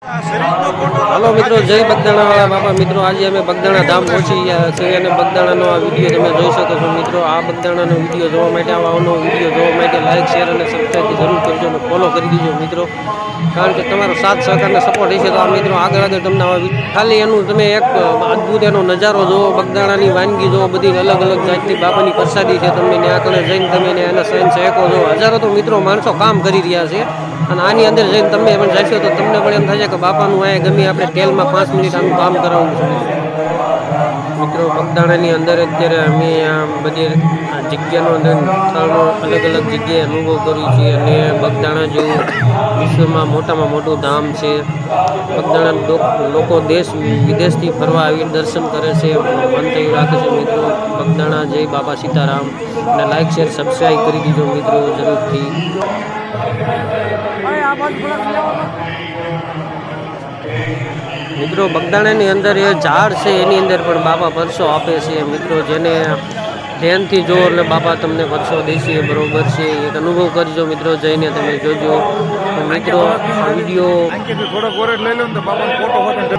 હાલો મિત્રો, જય બગદાણા વાળા બાપા. મિત્રો આજે અમે બગદાણા ધામ પહોંચી ગયા છીએ અને બગદાણાનો આ વિડીયો તમે જોઈ શકો છો. મિત્રો આ બગદાણાનો વિડીયો જોવા માટે, આવાનો વિડીયો જોવા માટે લાઈક, શેર અને સબસ્ક્રાઈબ જરૂર કરજો અને ફોલો કરી દીજો મિત્રો. કારણ કે તમારો સાથ સહકારને સપોર્ટ હશે તો આ મિત્રો આગળ તમને ખાલી એનું તમે એક અદ્ભુત એનો નજારો જોવો, બગદાણાની વાનગી જોવો, બધી અલગ અલગ જાતની બાપાની પ્રસાદી છે. તમે ત્યાં આગળ જઈને તમે એના સહન સહેકો જો હજારો તો મિત્રો માણસો કામ કરી રહ્યા છે અને આની અંદર જઈને તમે પણ જશો તો તમને પણ એમ થશે કે બાપાનું અહીંયા ગમે આપણે તેલમાં 5 મિનિટ આનું કામ કરાવવું છે. મિત્રો બગદાણાની અંદર અત્યારે અમે આ બધી જગ્યાનો સ્થળનો અલગ અલગ જગ્યાએ અનુભવ કર્યું છે અને બગદાણા જેવું વિશ્વમાં મોટામાં મોટું ધામ છે. બગદાણા લોકો દેશ વિદેશથી ફરવા આવી દર્શન કરે છે, મન થયું રાખે છે. મિત્રો બગદાણા જય બાબા સીતારામ અને લાઈક શેર સબસ્ક્રાઈબ કરી દીજો મિત્રો જરૂરથી. મિત્રો બગદાણાની અંદર એ ઝાડ છે એની અંદર પણ બાપા પરસો આપે છે. મિત્રો જેને ધ્યાનથી જો એટલે બાપા તમને પરસો દેશે, બરોબર છે. એક અનુભવ કરજો મિત્રો, જઈને તમે જોજો. મિત્રો આ વિડીયો થોડોક ઓરેજ લઈ લો ને તો બાપાનો ફોટો હોય તો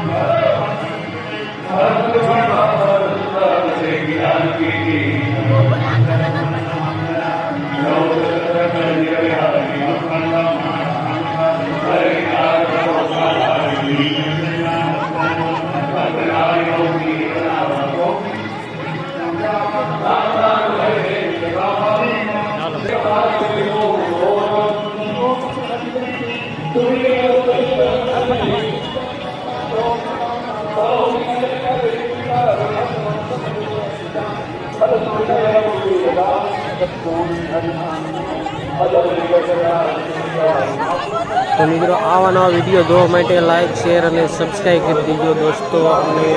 મિત્રો આવા નવા વિડીયો જોવા માટે લાઈક, શેર અને સબસ્ક્રાઈબ કરી દીજો દોસ્તો. અને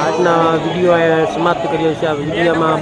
આજના વિડીયો સમાપ્ત કર્યો છે. આ વિડીયોમાં